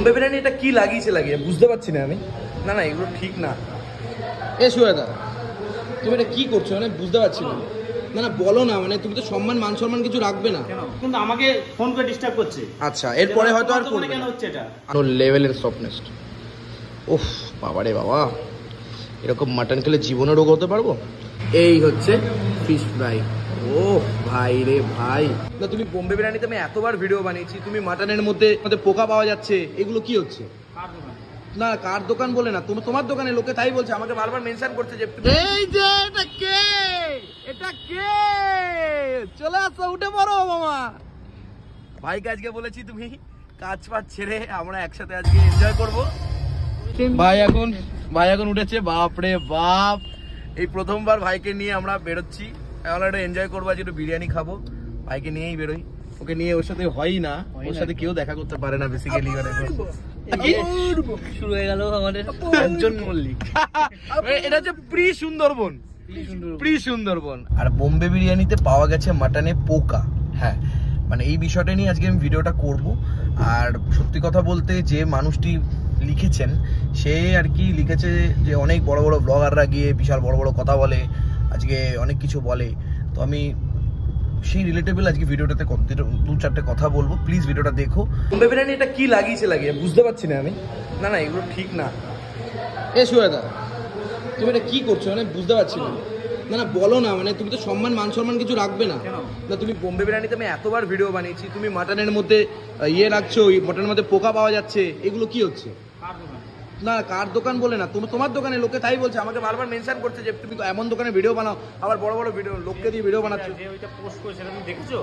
বোম্বে বিরিয়ানি এটা কি লাগিয়ে বুঝতে পারছি না আমি। না এগুলো ঠিক না। সুয়েদা তুমি এটা কি করছো মানে বুঝতে পারছি না। না বলো না, মানে তুমি তো মান সম্মান কিছু রাখবে না কিন্তু আমাকে ফোন করে ডিস্টার্ব করছে। আচ্ছা এরপরে হয়তো আর করবে কেন হচ্ছে এটা লেভেলের সফটনেস। উফ বাবারে বাবা, এরকম মাটন খেলে জীবনে রোগ হতে পারবো। এই হচ্ছে ফিশ ফ্রাই। ও ভাই রে ভাই, না তুমি বোম্বে বিরিয়ানিতে আমি এতবার ভিডিও বানিয়েছি, তুমি মাটনের মধ্যে পোকা পাওয়া যাচ্ছে, এগুলো কি হচ্ছে? না কার দোকান বলে না, তুমি তোমার দোকানে লোকে তাই বলছে, আমাকে বারবার মেনশন করছে যে এই যে এটা কে চলে আসো, উঠে পড়ো মামা। ভাইকে আজকে বলেছি তুমি কাজ পাত ছেড়ে আমরা একসাথে আজকে এনজয় করব। ভাই এখন উঠেছে। বাপ রে বাপ, এই প্রথমবার ভাইকে নিয়ে আমরা বেরোচ্ছি, আমরা একটা এনজয় করবো, আজকে একটু বিরিয়ানি খাবো। ভাইকে নিয়েই বেরোই, ওকে নিয়ে ওর সাথে হয়ই না, ওর সাথে কেউ দেখা করতে পারে না বেসিক্যালি। শুরু হয়ে গেল আমাদের একজন মল্লিক। এটা হচ্ছে প্রি সুন্দরবন। আর বোম্বে বিরিয়ানিতে পাওয়া গেছে মাটনে পোকা। হ্যাঁ মানে এই বিষয়টা নিয়ে আজকে আমি ভিডিওটা করব। আর সত্যি কথা বলতে যে মানুষটি লিখেছেন সে আর কি লিখেছে যে অনেক বড় বড় ব্লগাররা গিয়ে বিশাল বড় বড় কথা বলে, আজকে অনেক কিছু বলে। তো আমি সেই রিলেটেবল আজকে ভিডিওটাতে দু চারটে কথা বলবো, প্লিজ ভিডিওটা দেখো। বোম্বে বিরিয়ানি এটা কি লাগিয়ে বুঝতে পারছি না আমি। না এগুলো ঠিক না। সুয়েদা তুমি এটা কি করছো মানে বুঝতে পারছি না। না বলো না, মানে তুমি তো মান সম্মান কিছু রাখবে না। না তুমি বোম্বে বিরিয়ানিতে আমি এতবার ভিডিও বানিয়েছি, তুমি মাটনের মধ্যে রাখছো, মাটনের মধ্যে পোকা পাওয়া যাচ্ছে, এগুলো কি হচ্ছে? না কার দোকান বলে না, তুমি তোমার দোকানে লোকে তাই বলছে, আমাকে বারবার মেনশন করছে যে তুমি তো এমন দোকানে ভিডিও বানাও, আবার বড় বড় ভিডিও লোককে দিয়ে ভিডিও বানাচ্ছো। পোস্ট করেছে তুমি দেখেছো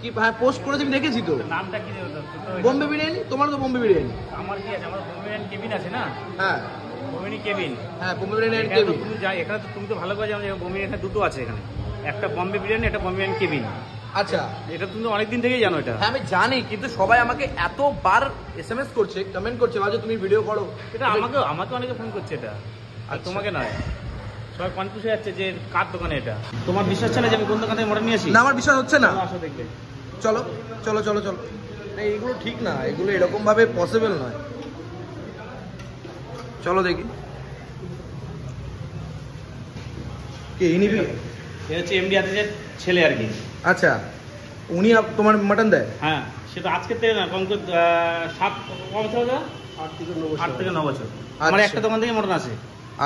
কি? হ্যাঁ পোস্ট করেছি আমি দেখেছি তো। নামটা কি? বোম্বে বিরিয়ানি। তোমার তো বোম্বে বিরিয়ানি। আমার কি আছে? আমার বোম্বে বিরিয়ানি কেবিন আছে না? হ্যাঁ বোম্বে কেবিন। হ্যাঁ বোম্বে বিরিয়ানি এন্ড কেবিন। তুমি যাই এখানে তুমি তো ভালো করে জানো যে বোম্বে এখানে দুটো আছে, এখানে একটা বোম্বে বিরিয়ানি, একটা বোম্বে বিরিয়ানি কেবিন। আচ্ছা এটা তুমি তো অনেকদিন থেকেই জানো এটা। হ্যাঁ আমি জানি, কিন্তু সবাই আমাকে এতবার এসএমএস করছে, কমেন্ট করছে, ভাবছে তুমি ভিডিও করো। এটা আমাকে অনেকে ফোন করছে এটা, আর তোমাকে নয়। সবাই কনফিউজ হয়ে যাচ্ছে যে কার দোকানে এটা। তোমার বিশ্বাস হচ্ছে না যে আমি কোন দোকান থেকে মটন নিয়ে আসি? না আমার বিশ্বাস হচ্ছে না। আসো দেখবে। চলো চলো চলো চলো। না এগুলো ঠিক না, এগুলো এরকম ভাবে পসিবল নয়। চলো দেখি কে নিবি। এ হচ্ছে এমডি আদেশের ছেলে আর কি। আচ্ছা উনি তোমার মাটন দেয়? হ্যাঁ সেটা আজকের থেকে না, কম করে 7 বছর, 8 থেকে 9 বছর আমার একটা দোকান থেকে মটন আছে।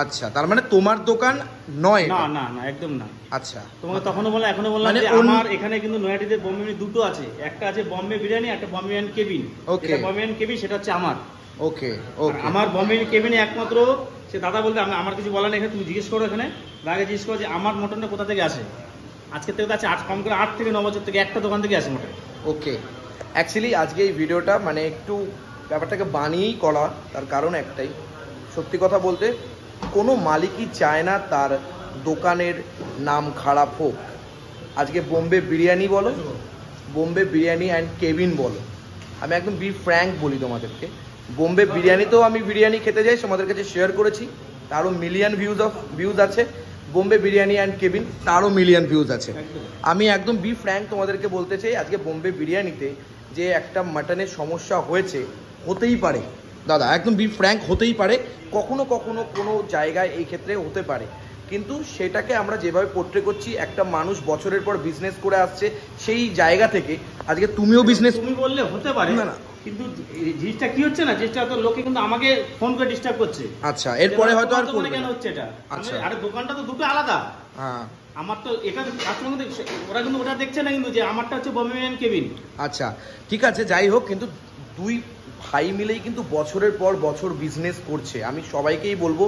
আচ্ছা তার মানে তোমার দোকান নয়? না না না একদম না। আচ্ছা তোমাকে তখনও বললাম এখনো বললাম যে আমার এখানে কিন্তু নয়াটিতে বোম্বে বিরিয়ানি দুটো আছে, একটা আছে বোম্বে বিরিয়ানি, একটা বোম্বে বিরিয়ানি কেবিন। এটা বোম্বে বিরিয়ানি কেবিন, সেটা হচ্ছে আমার। ওকে ওকে। আমার বোম্বে বিরিয়ানি কেবিনে একমাত্র সে দাদা বলতে আমার কিছু বলার নেই, এখানে তুমি জিজ্ঞেস করো, এখানে আগে জিজ্ঞেস করো যে আমার মটনটা কোথা থেকে আসে। আজকে থেকে আছে কম করে 8 থেকে 9 বছর থেকে একটা দোকান থেকে আসে মটন। ওকে অ্যাকচুয়ালি আজকে এই ভিডিওটা মানে একটু ব্যাপারটাকে বানিয়েই করা, তার কারণ একটাই, সত্যি কথা বলতে কোনো মালিকই চায় না তার দোকানের নাম খারাপ হোক। আজকে বোম্বে বিরিয়ানি বলো, বোম্বে বিরিয়ানি অ্যান্ড কেবিন বলো, আমি একদম বি ফ্র্যাঙ্ক বলি তোমাদেরকে, বোম্বে বিরিয়ানিতেও আমি বিরিয়ানি খেতে যাই, তোমাদের কাছে শেয়ার করেছি, তারও মিলিয়ন ভিউজ আছে। বোম্বে বিরিয়ানি অ্যান্ড কেবিন তারও মিলিয়ন ভিউজ আছে। আমি একদম বি ফ্র্যাঙ্ক তোমাদেরকে বলতে চাই, আজকে বোম্বে বিরিয়ানিতে যে একটা মাটনের সমস্যা হয়েছে, হতেই পারে দাদা, একদম বি ফ্র্যাঙ্ক হতেই পারে, কখনো কখনো কোনো জায়গায় এই ক্ষেত্রে হতে পারে, কিন্তু সেটাকে আমরা যেভাবে পোট্রে করছি, একটা মানুষ বছরের পর বিজনেস করে আসছে, সেই জায়গা থেকে আজকে তুমিও বিজনেস। তুমি বললে হতে পারে না, কিন্তু জিনিসটা কি হচ্ছে না, জিনিসটা তো লোকে কিন্তু আমাকে ফোন করে ডিস্টার্ব করছে। আচ্ছা এরপরে হয়তো আর করবে কেন হচ্ছে এটা? আচ্ছা আরে দোকানটা তো দুটো আলাদা। হ্যাঁ আমার তো এটা কাস্টমার, ওরা কিন্তু ওটা দেখছে না কিন্তু যে আমারটা হচ্ছে বোম্বে বিরিয়ানি কেবিন। আচ্ছা ঠিক আছে যাই হোক, কিন্তু দুই ভাই মিলেই কিন্তু বছরের পর বছর বিজনেস করছে। আমি সবাইকেই বলবো,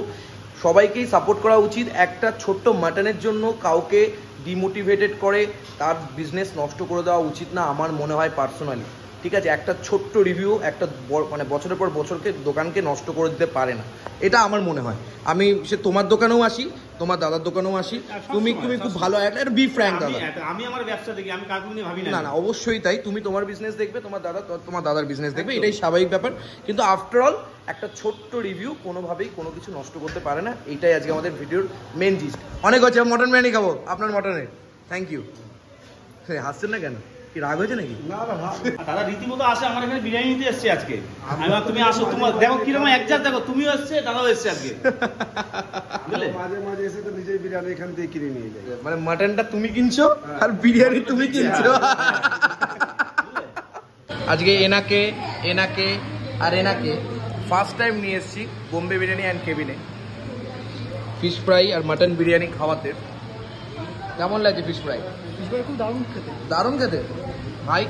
সবাইকেই সাপোর্ট করা উচিত। একটা ছোট্ট মাটনের জন্য কাউকে ডিমোটিভেটেড করে তার বিজনেস নষ্ট করে দেওয়া উচিত না আমার মনে হয় পার্সোনালি। ঠিক আছে, একটা ছোট্ট রিভিউ একটা মানে বছরের পর বছরকে দোকানকে নষ্ট করে দিতে পারে না, এটা আমার মনে হয়। আমি সে তোমার দোকানেও আসি, তোমার দাদার দোকানেও আসি, তুমি খুব ভালো একটা বি ফ্র্যাঙ্ক দাদা। আমি আমার ব্যবসা দেখি, আমি কাউকে নিয়ে ভাবি না না অবশ্যই তাই, তুমি তোমার বিজনেস দেখবে, তোমার দাদার বিজনেস দেখবে, এটাই স্বাভাবিক ব্যাপার। কিন্তু আফটার অল একটা ছোট্ট রিভিউ কোনোভাবেই কোনো কিছু নষ্ট করতে পারে না, এইটাই আজকে আমাদের ভিডিওর মেন জিস্ট। অনেক হচ্ছে, মটন বিরিয়ানি খাবো আপনার মটনের। Thank you. হাসছেন না কেন? কি রাগ হয়েছে নাকি? দাদা রীতিমতো আসে আমার এখানে বিরিয়ানি নিতে এসছে আজকে। আমি ভাবলাম তুমি আসো, তোমার দেখো কিরকম একজাত, দেখো তুমিও এসছে দাদাও এসছে আজকে, বুঝলে? মাঝে মাঝে এসে তো নিজেই বিরিয়ানি এখান থেকে কিনে নিয়ে যাই। মানে মাটনটা তুমি কিনছো আর বিরিয়ানি তুমি কিনছো। আজকে এনাকে আর এনাকে ফার্স্ট টাইম নিয়ে এসেছি বোম্বে বিরিয়ানি অ্যান্ড কেবিনে ফিশ ফ্রাই আর মাটন বিরিয়ানি খাওয়াতে। কেমন লাগছে ফিশ ফ্রাই? খুব দারুণ খেতে। দারুণ খেতে ভাই,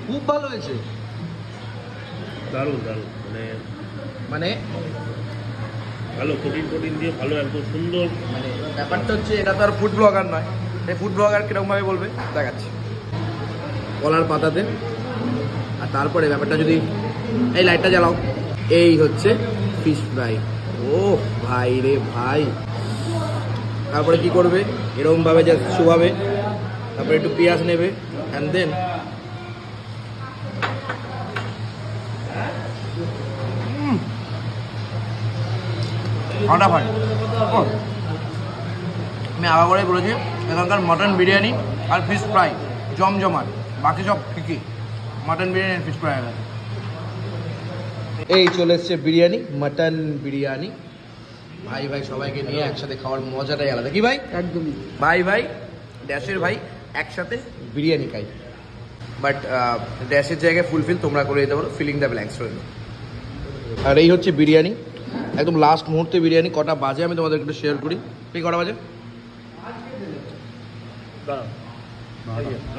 খুব ভালো হয়েছে। দারুণ দারুণ মানে ভালো প্রোটিন দিয়ে ভালো একদম সুন্দর। মানে ব্যাপারটা হচ্ছে এটা তো আর ফুড ব্লগার নয়, এই ফুড ব্লগার কিরকমভাবে বলবে দেখাচ্ছি। কলার পাতাতে আর তারপরে ব্যাপারটা যদি এই লাইটটা জ্বালাও, এই হচ্ছে ফিশ ফ্রাই। ও ভাই রে ভাই, তারপরে কি করবে এরকমভাবে যা শুভাবে, তারপরে একটু পেঁয়াজ নেবে অ্যান্ড দেন ফাটাফাটি। আমি আগাগোড়াই বলেছি এখানকার মটন বিরিয়ানি আর ফিশ ফ্রাই জমজমাট, বাকি সব ঠিকই, মটন বিরিয়ানি আর ফিশ ফ্রাই আছে। এই চলে এসছে বিরিয়ানি, মটন বিরিয়ানি। ভাই ভাই সবাইকে নিয়ে একসাথে খাওয়ার মজাটাই আলাদা, কি ভাই? একদমই। ভাই ভাই ড্যাশের ভাই একসাথে বিরিয়ানি খাই, বাট ড্যাশের জায়গায় ফুলফিল তোমরা করে দিতে পারো, ফিলিং দ্য ব্ল্যাঙ্কস রইল। আর এই হচ্ছে বিরিয়ানি, একদম লাস্ট মুহূর্তে বিরিয়ানি। কটা বাজে আমি তোমাদেরকে একটু শেয়ার করি। ঠিক কটা বাজে?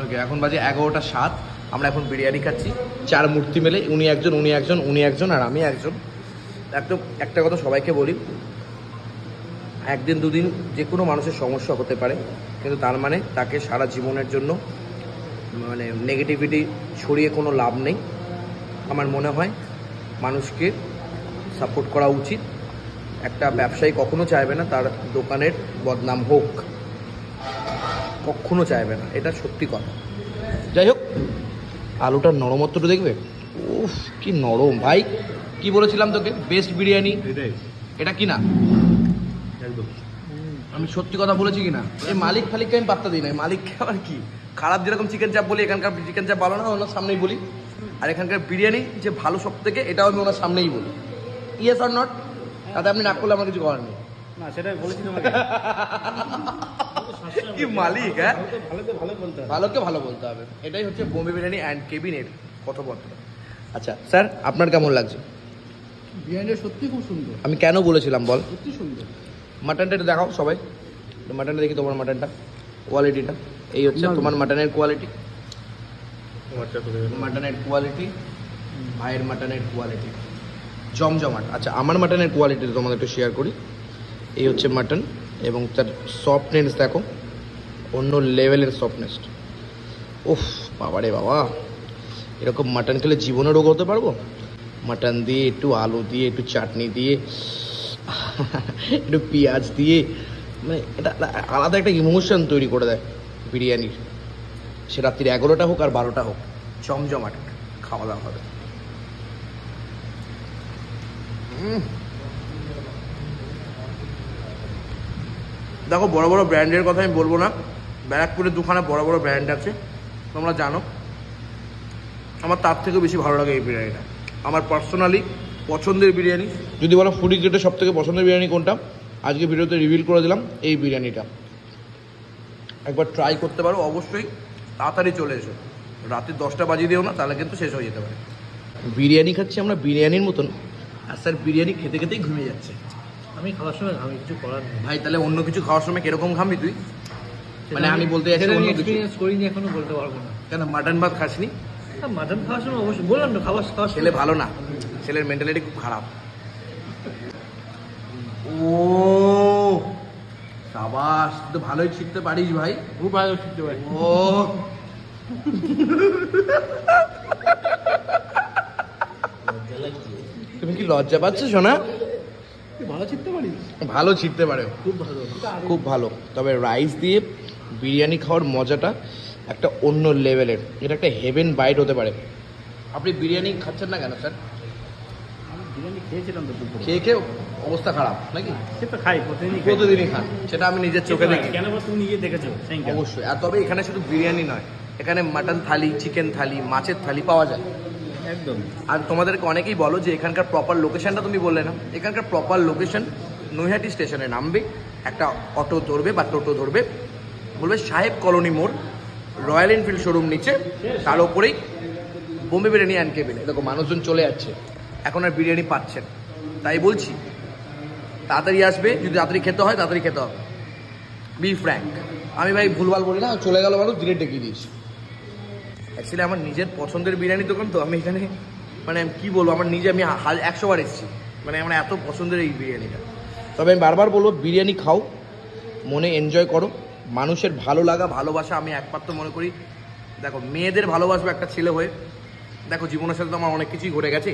ওকে, এখন বাজে 11:07। আমরা এখন বিরিয়ানি খাচ্ছি, 4 মূর্তি মেলে, উনি একজন উনি একজন উনি একজন আর আমি একজন। একদম একটা কথা সবাইকে বলি, একদিন দুদিন যে কোনো মানুষের সমস্যা হতে পারে, কিন্তু তার মানে তাকে সারা জীবনের জন্য মানে নেগেটিভিটি ছড়িয়ে কোনো লাভ নেই। আমার মনে হয় মানুষকে সাপোর্ট করা উচিত। একটা ব্যবসায়ী কখনো চাইবে না তার দোকানের বদনাম হোক, কখনো চাইবে না, এটা সত্যি কথা। যাই হোক, আলুটার নরমত্বটা দেখবে, উফ কি নরম ভাই। কি বলেছিলাম তোকে, বেস্ট বিরিয়ানি এটা কি না? একদম আমি সত্যি কথা বলেছি কিনা? এই মালিক ফালিককে আমি পাত্তা দিই না, মালিককে আবার কি খারাপ, যেরকম চিকেন চাপ বলি এখানকার চিকেন চাপ ভালো না, ওনার সামনেই বলি। আর এখানকার বিরিয়ানি যে ভালো সব থেকে, এটাও আমি ওনার সামনেই বলি। Yes or not? তাতে আপনি না করলে আমার কিছু করার নেই। না সেটা বলেছি তোমাকে। কি মালিক, হ্যাঁ? ভালো বলতে হবে। ভালোকে ভালো বলতে হবে, এটাই হচ্ছে বোম্বে বিরিয়ানি অ্যান্ড কেবিনের কথাবার্তা। আচ্ছা স্যার, আপনার কেমন লাগছে? বিরিয়ানিটা সত্যি খুব সুন্দর। আমি কেন বলেছিলাম বল? সত্যি সুন্দর। মাটনটা একটু দেখাও সবাই, মাটনটা দেখি তোমার মাটনটা, কোয়ালিটিটা। এই হচ্ছে তোমার মাটনের কোয়ালিটি, মাটনের কোয়ালিটি, ভাইয়ের মাটনের কোয়ালিটি জমজমাট। আচ্ছা আমার মাটনের কোয়ালিটি তোমাদের একটু শেয়ার করি। এই হচ্ছে মাটন এবং তার সফটনেস দেখো, অন্য লেভেলের সফটনেস। উফ বাবারে বাবা, এরকম মাটন খেলে জীবনে রোগ হতে পারবো? মাটন দিয়ে একটু আলু দিয়ে একটু চাটনি দিয়ে একটু পেঁয়াজ দিয়ে, মানে এটা আলাদা একটা ইমোশন তৈরি করে দেয় বিরিয়ানির। সে রাত্রির 11টা হোক আর 12টা হোক, জমজমাট খাওয়া দাওয়া হবে। দেখো বড় বড় ব্র্যান্ডের কথা আমি বলবো না, ব্যারাকপুরের দুখানা বড় বড় ব্র্যান্ড আছে তোমরা জানো, আমার তার থেকেও বেশি ভালো লাগে এই বিরিয়ানিটা। আমার পার্সোনালি পছন্দের বিরিয়ানি যদি বলো ফুডি গেটে সব থেকে পছন্দের বিরিয়ানি কোনটা, আজকে ভিডিওতে রিভিল করে দিলাম এই বিরিয়ানিটা। একবার ট্রাই করতে পারো অবশ্যই, তাড়াতাড়ি চলে এসো, রাতে 10টা বাজিয়ে দিও না, তাহলে কিন্তু শেষ হয়ে যেতে পারে। বিরিয়ানি খাচ্ছি আমরা বিরিয়ানির মতন, আর স্যার বিরিয়ানি খেতে খেতেই ঘুমিয়ে যাচ্ছে। আমি খাওয়ার সময় ঘামি, কিছু করার নেই ভাই তাহলে অন্য কিছু খাওয়ার সময় কিরকম ঘামবি তুই? মানে আমি বলতে যাচ্ছি অন্য কিছু। এক্সপেরিয়েন্স করিনি এখনো, বলতে পারবো না। কেন মাটন ভাত খাসনি? মাটন খাওয়ার সময় অবশ্যই বললাম না, খাওয়ার ছেলে ভালো না, ছেলের মেন্টালিটি খুব খারাপ। ও সাবাস, তুই তো ভালোই শিখতে পারিস ভাই, খুব ভালো শিখতে পারি। ও তুমি কি লজ্জা পাচ্ছ সোনা? ভালো শিখতে পারিস? ভালো শিখতে পারে, খুব ভালো, খুব ভালো। তবে রাইস দিয়ে বিরিয়ানি খাওয়ার মজাটা একটা অন্য লেভেলের, এটা একটা হেভেন বাইট হতে পারে। আপনি বিরিয়ানি খাচ্ছেন না কেন স্যার? বিরিয়ানি খেয়েছিলাম তো দুপুরে। খেয়ে খেয়ে অবস্থা খারাপ নাকি? সে তো খাই প্রতিদিনই খাই। প্রতিদিনই খান, সেটা আমি নিজের চোখে দেখি। কেন তুমি নিজে দেখেছো? অবশ্যই। আর তবে এখানে শুধু বিরিয়ানি নয়, এখানে মাটন থালি, চিকেন থালি, মাছের থালি পাওয়া যায়। একদম। আর তোমাদেরকে অনেকেই বলো যে এখানকার প্রপার লোকেশনটা তুমি বললে না। এখানকার প্রপার লোকেশন নৈহাটি স্টেশনে নামবে, একটা অটো ধরবে বা টোটো ধরবে, বলবে সাহেব কলোনি মোড়, রয়্যাল এনফিল্ড শোরুম নিচে, তার ওপরেই বোম্বে বিরিয়ানি অ্যান্ড কেবিন। দেখো মানুষজন চলে যাচ্ছে, এখন আর বিরিয়ানি পাচ্ছেন। তাই বলছি তাড়াতাড়ি আসবে, যদি তাড়াতাড়ি খেতে হয় তাড়াতাড়ি খেতে হবে। বি ফ্র্যাঙ্ক, আমি ভাই ভুলভাল বলি না, চলে গেল মানুষ ডিরেক্ট ডেকে দিয়েছি। অ্যাকচুয়ালি আমার নিজের পছন্দের বিরিয়ানি দোকান তো, আমি এখানে মানে কি বলবো, আমার নিজে আমি 100 বার এসেছি, মানে আমার এত পছন্দের এই বিরিয়ানিটা। তবে আমি বারবার বলবো বিরিয়ানি খাও, মনে এনজয় করো, মানুষের ভালো লাগা ভালোবাসা আমি একমাত্র মনে করি। দেখো মেয়েদের ভালোবাসবো একটা ছেলে হয়ে, দেখো জীবনের সাথে তো আমার অনেক কিছুই ঘটে গেছে,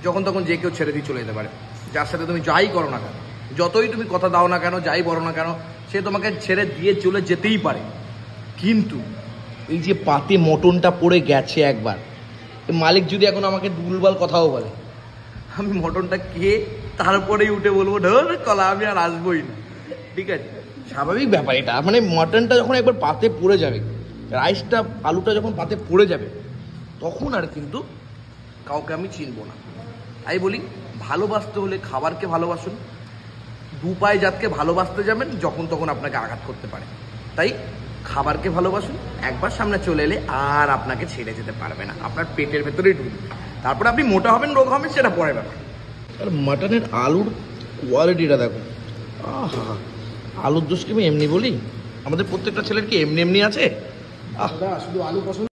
যখন তখন যে কেউ ছেড়ে দিয়ে চলে যেতে পারে। যার সাথে তুমি যাই করো না কেন, যতই তুমি কথা দাও না কেন, যাই বলো না কেন, সে তোমাকে ছেড়ে দিয়ে চলে যেতেই পারে। কিন্তু এই যে পাতে মটনটা পড়ে গেছে একবার, মালিক যদি এখন আমাকে ভুলভাল কথাও বলে, আমি মটনটা খেয়ে তারপরেই উঠে বলবো ঢোল কলা, আমি আর আসবোই না। ঠিক আছে, স্বাভাবিক ব্যাপার এটা। মানে মটনটা যখন একবার পাতে পড়ে যাবে, রাইসটা আলুটা যখন পাতে পড়ে যাবে, তখন আর কিন্তু কাউকে আমি চিনবো না। তাই বলি ভালোবাসতে হলে খাবারকে ভালোবাসুন, দু পায়ে জাতকে ভালোবাসতে যাবেন যখন তখন আপনাকে আঘাত করতে পারে। তাই খাবারকে ভালোবাসুন, একবার সামনে চলে এলে আর আপনাকে ছেড়ে যেতে পারবে না, আপনার পেটের ভেতরেই ঢুকবে। তারপরে আপনি মোটা হবেন, রোগ হবেন, সেটা পরে ব্যাপার। আর মাটনের আলুর কোয়ালিটিটা দেখো, আহা, আলুর দোষ কি আমি এমনি বলি? আমাদের প্রত্যেকটা ছেলের কি এমনি এমনি আছে? শুধু আলু পছন্দ।